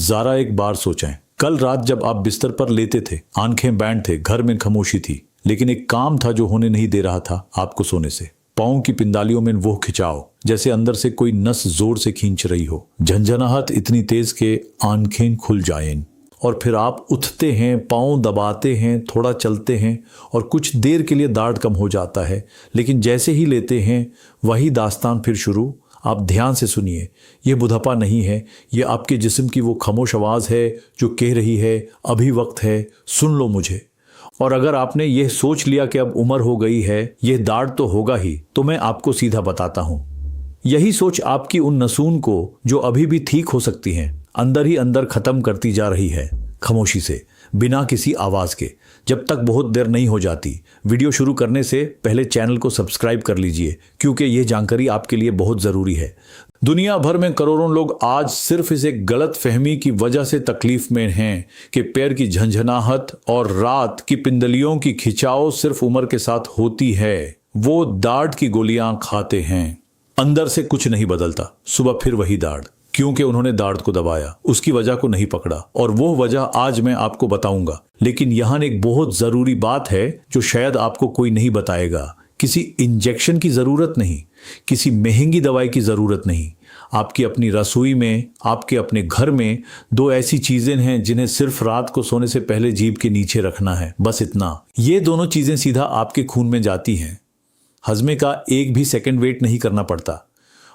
जरा एक बार सोचें, कल रात जब आप बिस्तर पर लेटे थे, आंखें बैंड थे, घर में खामोशी थी, लेकिन एक काम था जो होने नहीं दे रहा था आपको सोने से। पाँव की पिंडालियों में वो खिंचाव, जैसे अंदर से कोई नस जोर से खींच रही हो, झंझनाहट इतनी तेज के आंखें खुल जाएं। और फिर आप उठते हैं, पाँव दबाते हैं, थोड़ा चलते हैं और कुछ देर के लिए दर्द कम हो जाता है, लेकिन जैसे ही लेते हैं वही दास्तान फिर शुरू। आप ध्यान से सुनिए, ये बुढ़ापा नहीं है, ये आपके जिस्म की वो खामोश आवाज़ है जो कह रही है अभी वक्त है, सुन लो मुझे। और अगर आपने यह सोच लिया कि अब उम्र हो गई है, यह दर्द तो होगा ही, तो मैं आपको सीधा बताता हूँ, यही सोच आपकी उन नसून को जो अभी भी ठीक हो सकती हैं, अंदर ही अंदर ख़त्म करती जा रही है, खामोशी से, बिना किसी आवाज़ के। जब तक बहुत देर नहीं हो जाती। वीडियो शुरू करने से पहले चैनल को सब्सक्राइब कर लीजिए, क्योंकि यह जानकारी आपके लिए बहुत ज़रूरी है। दुनिया भर में करोड़ों लोग आज सिर्फ इस एक गलत फहमी की वजह से तकलीफ में हैं कि पैर की झंझनाहट और रात की पिंडलियों की खिंचाव सिर्फ उम्र के साथ होती है। वो दर्द की गोलियां खाते हैं, अंदर से कुछ नहीं बदलता, सुबह फिर वही दर्द, क्योंकि उन्होंने दर्द को दबाया, उसकी वजह को नहीं पकड़ा। और वो वजह आज मैं आपको बताऊंगा। लेकिन यहाँ एक बहुत ज़रूरी बात है जो शायद आपको कोई नहीं बताएगा। किसी इंजेक्शन की ज़रूरत नहीं, किसी महंगी दवाई की ज़रूरत नहीं। आपकी अपनी रसोई में, आपके अपने घर में दो ऐसी चीज़ें हैं जिन्हें सिर्फ रात को सोने से पहले जीभ के नीचे रखना है, बस इतना। ये दोनों चीज़ें सीधा आपके खून में जाती हैं। हजमे का एक भी सेकंड वेट नहीं करना पड़ता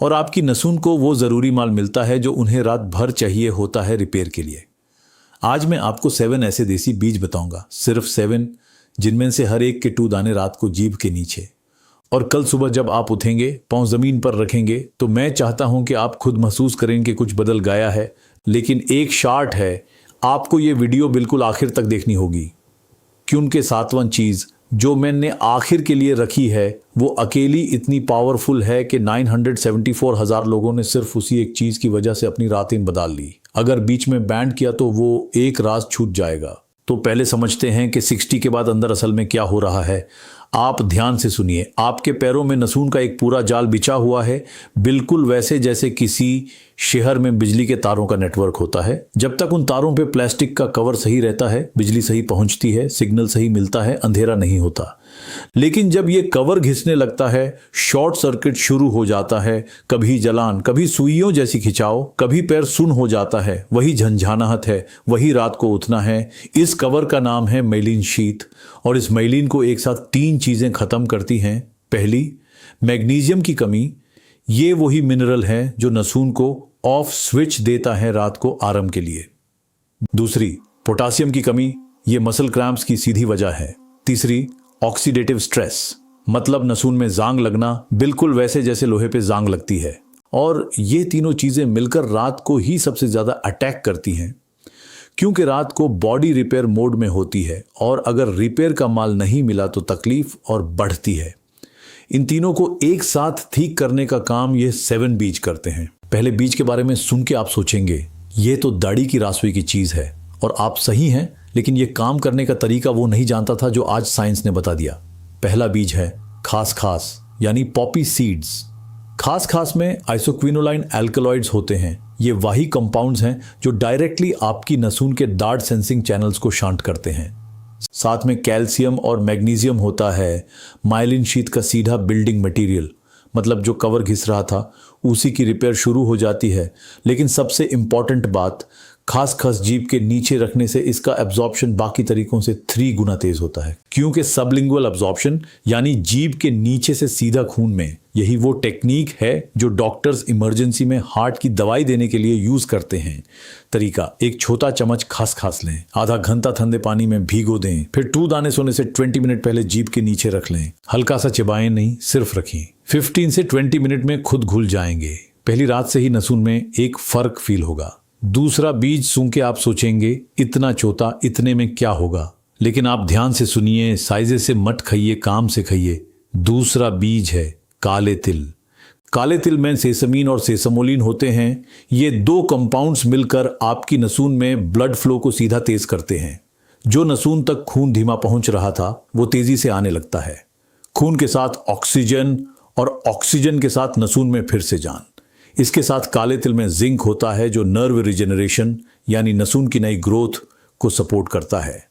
और आपकी नसून को वो ज़रूरी माल मिलता है जो उन्हें रात भर चाहिए होता है रिपेयर के लिए। आज मैं आपको 7 ऐसे देसी बीज बताऊंगा, सिर्फ 7, जिनमें से हर एक के 2 दाने रात को जीभ के नीचे। और कल सुबह जब आप उठेंगे, पाँव ज़मीन पर रखेंगे, तो मैं चाहता हूं कि आप खुद महसूस करें कि कुछ बदल गया है। लेकिन एक शार्ट है, आपको ये वीडियो बिल्कुल आखिर तक देखनी होगी, क्योंकि 7वां चीज़ जो मैंने आखिर के लिए रखी है वो अकेली इतनी पावरफुल है कि 974,000 लोगों ने सिर्फ उसी एक चीज़ की वजह से अपनी रातें बदल ली। अगर बीच में बैंड किया तो वो एक राज छूट जाएगा। तो पहले समझते हैं कि 60 के बाद अंदर असल में क्या हो रहा है। आप ध्यान से सुनिए। आपके पैरों में नसून का एक पूरा जाल बिछा हुआ है, बिल्कुल वैसे जैसे किसी शहर में बिजली के तारों का नेटवर्क होता है। जब तक उन तारों पे प्लास्टिक का कवर सही रहता है, बिजली सही पहुंचती है, सिग्नल सही मिलता है, अंधेरा नहीं होता। लेकिन जब ये कवर घिसने लगता है, शॉर्ट सर्किट शुरू हो जाता है। कभी जलान, कभी सुइयों जैसी खिंचाव, कभी पैर सुन्न हो जाता है। वही झंझनाहट है, वही रात को उठना है। इस कवर का नाम है मेलिन शीथ। और इस मेलिन को एक साथ 3 चीजें खत्म करती हैं। पहली, मैग्नीशियम की कमी। ये वही मिनरल है जो नसून को ऑफ स्विच देता है रात को आराम के लिए। दूसरी, पोटासियम की कमी। ये मसल क्रैम्प्स की सीधी वजह है। तीसरी, ऑक्सीडेटिव स्ट्रेस, मतलब नसून में जांग लगना, बिल्कुल वैसे जैसे लोहे पे जांग लगती है। और ये तीनों चीजें मिलकर रात को ही सबसे ज्यादा अटैक करती हैं, क्योंकि रात को बॉडी रिपेयर मोड में होती है और अगर रिपेयर का माल नहीं मिला तो तकलीफ और बढ़ती है। इन तीनों को एक साथ ठीक करने का काम ये 7 बीज करते हैं। पहले बीज के बारे में सुन के आप सोचेंगे ये तो दाढ़ी की रासुई की चीज है, और आप सही हैं, लेकिन ये काम करने का तरीका वो नहीं जानता था जो आज साइंस ने बता दिया। पहला बीज है खास खास, यानी पॉपी सीड्स। खास खास में आइसोक्विनोलाइन एल्कलॉइड्स होते हैं। ये वही कंपाउंड्स हैं जो डायरेक्टली आपकी नसून के दर्द सेंसिंग चैनल्स को शांत करते हैं। साथ में कैल्शियम और मैग्नीशियम होता है। माइलिन शीथ का सीधा बिल्डिंग मटेरियल, मतलब जो कवर घिस रहा था उसी की रिपेयर शुरू हो जाती है। लेकिन सबसे इंपॉर्टेंट बात, खास खास जीभ के नीचे रखने से इसका एब्जॉर्प्शन बाकी तरीकों से 3 गुना तेज होता है, क्योंकि सबलिंगुअल एब्जॉर्प्शन यानी जीभ के नीचे से सीधा खून में। यही वो टेक्निक है जो डॉक्टर्स इमरजेंसी में हार्ट की दवाई देने के लिए यूज करते हैं। तरीका, एक छोटा चम्मच खास खास लें, आधा घंटा ठंडे पानी में भीगो दें, फिर 2 दाने सोने से 20 मिनट पहले जीभ के नीचे रख लें। हल्का सा चबाएं नहीं, सिर्फ रखें। 15 से 20 मिनट में खुद घुल जाएंगे। पहली रात से ही नसून में एक फर्क फील होगा। दूसरा बीज सुन के आप सोचेंगे इतना छोटा, इतने में क्या होगा, लेकिन आप ध्यान से सुनिए, साइजे से मत खाइए, काम से खाइए। दूसरा बीज है काले तिल। काले तिल में सेसमीन और सेसमोलिन होते हैं। ये 2 कंपाउंड्स मिलकर आपकी नसून में ब्लड फ्लो को सीधा तेज करते हैं। जो नसून तक खून धीमा पहुंच रहा था वो तेजी से आने लगता है। खून के साथ ऑक्सीजन और ऑक्सीजन के साथ नसून में फिर से जान। इसके साथ काले तिल में जिंक होता है जो नर्व रिजेनरेशन यानी नसून की नई ग्रोथ को सपोर्ट करता है।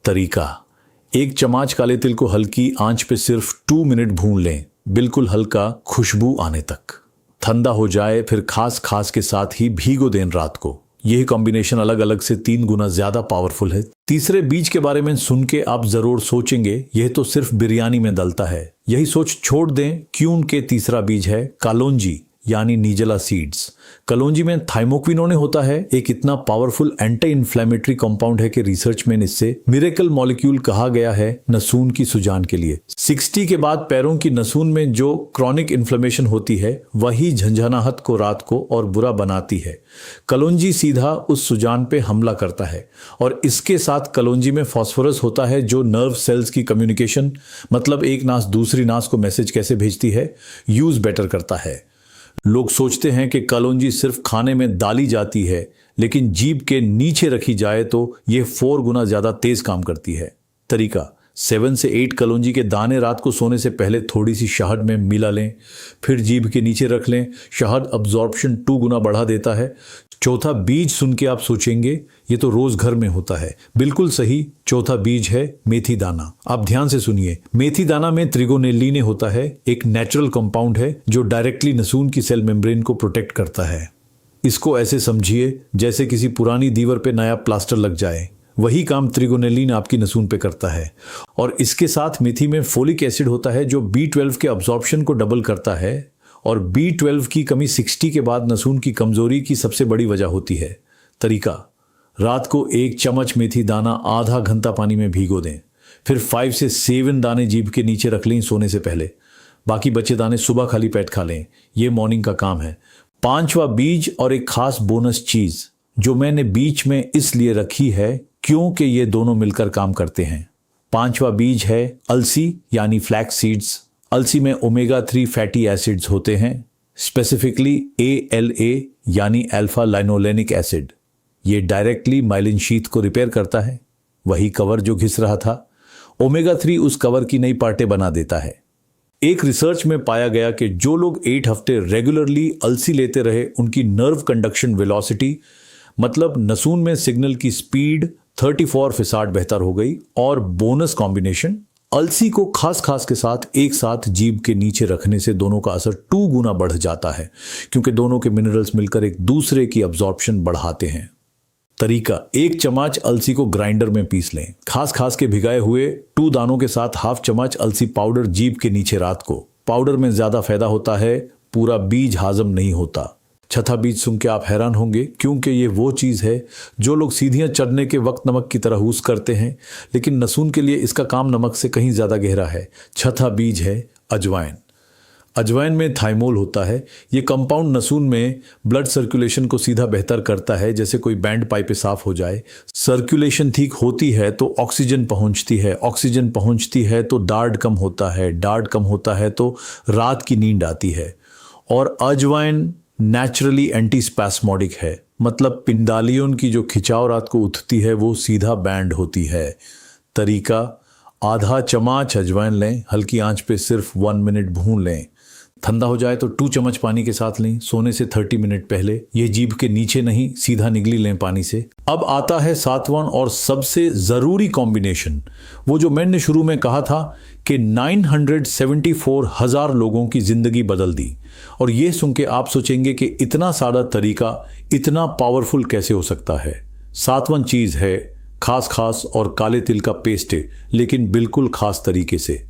तरीका, 1 चम्मच काले तिल को हल्की आंच पे सिर्फ 2 मिनट भून लें, बिल्कुल हल्का खुशबू आने तक। ठंडा हो जाए फिर खास के साथ ही भीगो दें रात को। यह कॉम्बिनेशन अलग अलग से 3 गुना ज्यादा पावरफुल है। तीसरे बीज के बारे में सुन के आप जरूर सोचेंगे यह तो सिर्फ बिरयानी में डलता है। यही सोच छोड़ दें, क्यों के तीसरा बीज है कालोंजी यानी नीजला सीड्स। कलौंजी में थाइमोक्विनोन होता है, एक इतना पावरफुल एंटी इन्फ्लेमेटरी कंपाउंड है कि रिसर्च में इससे मिरेकल मॉलिक्यूल कहा गया है नसून की सुजान के लिए। 60 के बाद पैरों की नसून में जो क्रॉनिक इन्फ्लेमेशन होती है वही झंझनाहट को रात को और बुरा बनाती है। कलौंजी सीधा उस सुजान पे हमला करता है और इसके साथ कलौंजी में फास्फोरस होता है जो नर्व सेल्स की कम्युनिकेशन, मतलब एक नास दूसरी नास को मैसेज कैसे भेजती है, यूज बेटर करता है। लोग सोचते हैं कि कलौंजी सिर्फ खाने में डाली जाती है, लेकिन जीभ के नीचे रखी जाए तो यह 4 गुना ज्यादा तेज काम करती है। तरीका, 7 से 8 कलौंजी के दाने रात को सोने से पहले थोड़ी सी शहद में मिला लें, फिर जीभ के नीचे रख लें। शहद अब्जॉर्प्शन 2 गुना बढ़ा देता है। चौथा बीज सुन के आप सोचेंगे ये तो रोज घर में होता है। बिल्कुल सही, चौथा बीज है मेथी दाना। आप ध्यान से सुनिए, मेथी दाना में त्रिगोनेलिन होता है, एक नेचुरल कंपाउंड है जो डायरेक्टली नसून की सेल मेम्ब्रेन को प्रोटेक्ट करता है। इसको ऐसे समझिए जैसे किसी पुरानी दीवार पे नया प्लास्टर लग जाए, वही काम त्रिगोनेलिन आपकी नसून पे करता है। और इसके साथ मेथी में फोलिक एसिड होता है जो B12 के अब्जॉर्प्शन को डबल करता है, और B12 की कमी 60 के बाद नसून की कमजोरी की सबसे बड़ी वजह होती है। तरीका, रात को 1 चम्मच मेथी दाना आधा घंटा पानी में भिगो दें, फिर 5 से 7 दाने जीभ के नीचे रख लें सोने से पहले। बाकी बचे दाने सुबह खाली पेट खा लें, ये मॉर्निंग का काम है। 5वां बीज और एक खास बोनस चीज जो मैंने बीच में इसलिए रखी है क्योंकि ये दोनों मिलकर काम करते हैं। 5वां बीज है अलसी यानी फ्लैक्स सीड्स। अलसी में ओमेगा 3 फैटी एसिड्स होते हैं, स्पेसिफिकली ALA यानी अल्फा लाइनोलेनिक एसिड। ये डायरेक्टली माइलिन शीथ को रिपेयर करता है, वही कवर जो घिस रहा था। ओमेगा 3 उस कवर की नई पार्टें बना देता है। एक रिसर्च में पाया गया कि जो लोग 8 हफ्ते रेगुलरली अलसी लेते रहे उनकी नर्व कंडक्शन वेलोसिटी, मतलब नसून में सिग्नल की स्पीड 34% बेहतर हो गई। और बोनस कॉम्बिनेशन, अलसी को खास के साथ एक साथ जीभ के नीचे रखने से दोनों का असर 2 गुना बढ़ जाता है, क्योंकि दोनों के मिनरल्स मिलकर एक दूसरे की अब्जॉर्प्शन बढ़ाते हैं। तरीका, 1 चम्मच अलसी को ग्राइंडर में पीस लें, खास के भिगाए हुए 2 दानों के साथ ½ चम्मच अलसी पाउडर जीभ के नीचे रात को। पाउडर में ज्यादा फायदा होता है, पूरा बीज हाजम नहीं होता। छठा बीज सुन के आप हैरान होंगे, क्योंकि ये वो चीज़ है जो लोग सीढ़ियाँ चढ़ने के वक्त नमक की तरह यूज़ करते हैं, लेकिन नसून के लिए इसका काम नमक से कहीं ज़्यादा गहरा है। छठा बीज है अजवाइन। अजवाइन में थाइमोल होता है। ये कंपाउंड नसून में ब्लड सर्कुलेशन को सीधा बेहतर करता है, जैसे कोई बैंड पाइप साफ हो जाए। सर्कुलेशन ठीक होती है तो ऑक्सीजन पहुंचती है, ऑक्सीजन पहुंचती है तो डार्ड कम होता है, डार्ड कम होता है तो रात की नींद आती है। और अजवाइन नेचुरली एंटी स्पैस्मोडिक है, मतलब पिंडालियों की जो खिंचाव रात को उठती है वो सीधा बैंड होती है। तरीका, ½ चम्मच अजवाइन लें, हल्की आंच पे सिर्फ 1 मिनट भून लें। ठंडा हो जाए तो 2 चम्मच पानी के साथ लें, सोने से 30 मिनट पहले। ये जीभ के नीचे नहीं, सीधा निगली लें पानी से। अब आता है 7वां और सबसे ज़रूरी कॉम्बिनेशन, वो जो मैंने शुरू में कहा था कि 974,000 लोगों की ज़िंदगी बदल दी। और ये सुन के आप सोचेंगे कि इतना सादा तरीका इतना पावरफुल कैसे हो सकता है। 7वां चीज़ है खास और काले तिल का पेस्ट, लेकिन बिल्कुल खास तरीके से।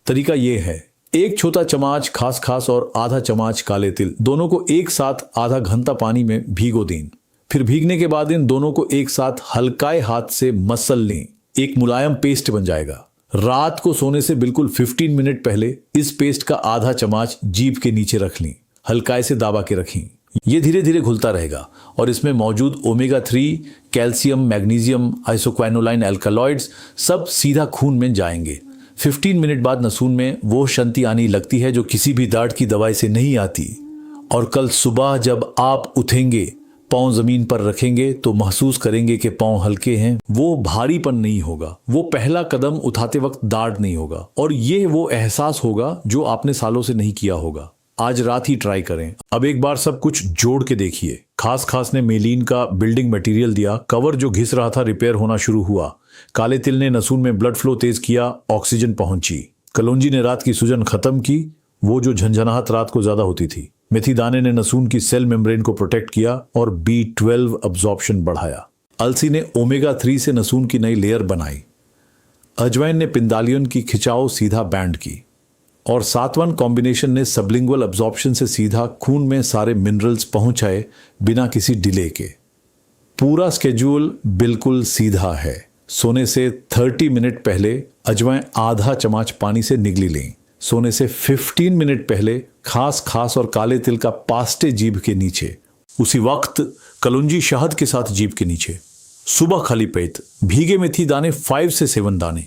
तरीका ये है, 1 छोटा चम्मच खास और ½ चम्मच काले तिल, दोनों को एक साथ आधा घंटा पानी में भिगो दें। फिर भीगने के बाद इन दोनों को एक साथ हल्काए हाथ से मसल लें, एक मुलायम पेस्ट बन जाएगा। रात को सोने से बिल्कुल 15 मिनट पहले इस पेस्ट का ½ चम्मच जीभ के नीचे रख लें, हल्काए से दाबा के रखें। ये धीरे धीरे घुलता रहेगा और इसमें मौजूद ओमेगा 3, कैल्शियम, मैग्नीशियम, आइसोक्वानोलाइन एल्कालॉइड्स सब सीधा खून में जाएंगे। 15 मिनट बाद नसून में वो शांति आने लगती है जो किसी भी दर्द की दवाई से नहीं आती। और कल सुबह जब आप उठेंगे, पाँव जमीन पर रखेंगे तो महसूस करेंगे कि पाँव हल्के हैं। वो भारीपन नहीं होगा, वो पहला कदम उठाते वक्त दर्द नहीं होगा, और ये वो एहसास होगा जो आपने सालों से नहीं किया होगा। आज रात ही ट्राई करें। अब एक बार सब कुछ जोड़ के देखिए। खास ने मेलीन का बिल्डिंग मटेरियल दिया, कवर जो घिस रहा था रिपेयर होना शुरू हुआ। काले तिल ने नसून में ब्लड फ्लो तेज किया, ऑक्सीजन पहुंची। कलौंजी ने रात की सूजन खत्म की, वो जो झंझनाहट रात को ज्यादा होती थी। मेथी दाने ने नसून की सेल मेम्ब्रेन को प्रोटेक्ट किया और B12 अब्जॉर्प्शन बढ़ाया। अलसी ने ओमेगा 3 से नसून की नई लेयर बनाई। अजवाइन ने पिंडालियन की खिंचाव सीधा बैंड की। और सातवां कॉम्बिनेशन ने सबलिंगुअल अब्जॉर्प्शन से सीधा खून में सारे मिनरल्स पहुंचाए बिना किसी डिले के। पूरा स्केड्यूल बिल्कुल सीधा है। सोने से 30 मिनट पहले अजवाइन आधा चम्मच पानी से निगली लें। सोने से 15 मिनट पहले खास और काले तिल का पास्ते जीभ के नीचे। उसी वक्त कलौंजी शहद के साथ जीभ के नीचे। सुबह खाली पेट भीगे मेथी दाने 5 से 7 दाने।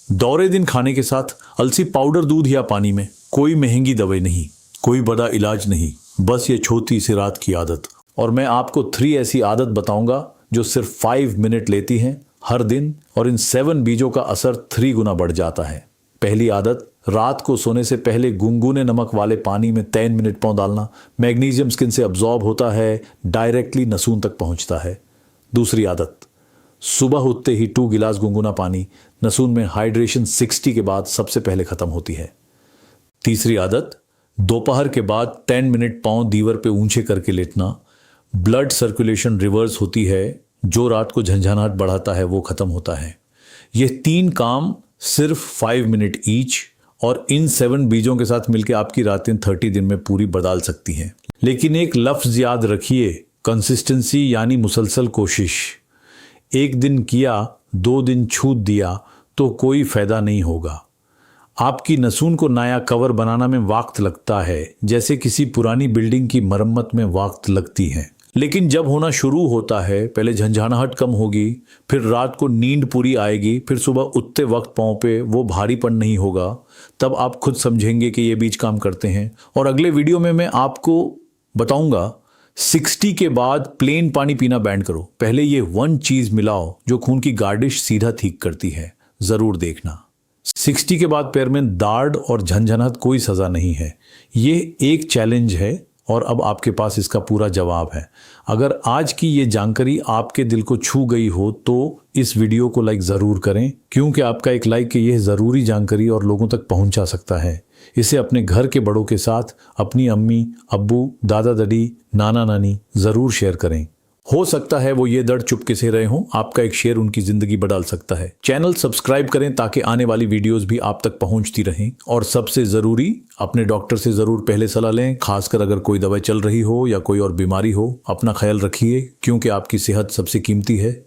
दौरे दिन खाने के साथ अलसी पाउडर दूध या पानी में। कोई महंगी दवाई नहीं, कोई बड़ा इलाज नहीं, बस ये छोटी सी रात की आदत। और मैं आपको 3 ऐसी आदत बताऊंगा जो सिर्फ 5 मिनट लेती हैं हर दिन, और इन 7 बीजों का असर 3 गुना बढ़ जाता है। पहली आदत, रात को सोने से पहले गुनगुने नमक वाले पानी में 10 मिनट पाँव डालना। मैग्नीशियम स्किन से अब्जॉर्ब होता है, डायरेक्टली नसून तक पहुंचता है। दूसरी आदत, सुबह उठते ही 2 गिलास गुनगुना पानी। नसून में हाइड्रेशन 60 के बाद सबसे पहले खत्म होती है। तीसरी आदत, दोपहर के बाद 10 मिनट पाँव दीवार पे ऊंचे करके लेटना। ब्लड सर्कुलेशन रिवर्स होती है, जो रात को झंझनाहट बढ़ाता है वो खत्म होता है। ये 3 काम सिर्फ 5 मिनट ईच, और इन 7 बीजों के साथ मिलकर आपकी रातें 30 दिन में पूरी बदल सकती हैं। लेकिन एक लफ्ज याद रखिए, कंसिस्टेंसी यानी मुसलसल कोशिश। एक दिन किया, 2 दिन छूट दिया तो कोई फायदा नहीं होगा। आपकी नसून को नया कवर बनाना में वक्त लगता है, जैसे किसी पुरानी बिल्डिंग की मरम्मत में वक्त लगती है। लेकिन जब होना शुरू होता है, पहले झंझनाहट कम होगी, फिर रात को नींद पूरी आएगी, फिर सुबह उठते वक्त पाँव पे वो भारीपन नहीं होगा, तब आप खुद समझेंगे कि ये बीज काम करते हैं। और अगले वीडियो में मैं आपको बताऊंगा 60 के बाद प्लेन पानी पीना बैंड करो। पहले ये 1 चीज मिलाओ जो खून की गार्डिश सीधा ठीक करती है, जरूर देखना। 60 के बाद पैर में दाढ़ और झंझनाहट कोई सजा नहीं है। ये एक चैलेंज है और अब आपके पास इसका पूरा जवाब है। अगर आज की ये जानकारी आपके दिल को छू गई हो तो इस वीडियो को लाइक ज़रूर करें, क्योंकि आपका एक लाइक ये ज़रूरी जानकारी और लोगों तक पहुंचा सकता है। इसे अपने घर के बड़ों के साथ, अपनी अम्मी, अब्बू, दादा दादी, नाना नानी ज़रूर शेयर करें। हो सकता है वो ये दर्द चुपके से रहे हों, आपका एक शेयर उनकी ज़िंदगी बदल सकता है। चैनल सब्सक्राइब करें ताकि आने वाली वीडियोस भी आप तक पहुंचती रहें। और सबसे ज़रूरी, अपने डॉक्टर से ज़रूर पहले सलाह लें, खासकर अगर कोई दवाई चल रही हो या कोई और बीमारी हो। अपना ख्याल रखिए, क्योंकि आपकी सेहत सबसे कीमती है।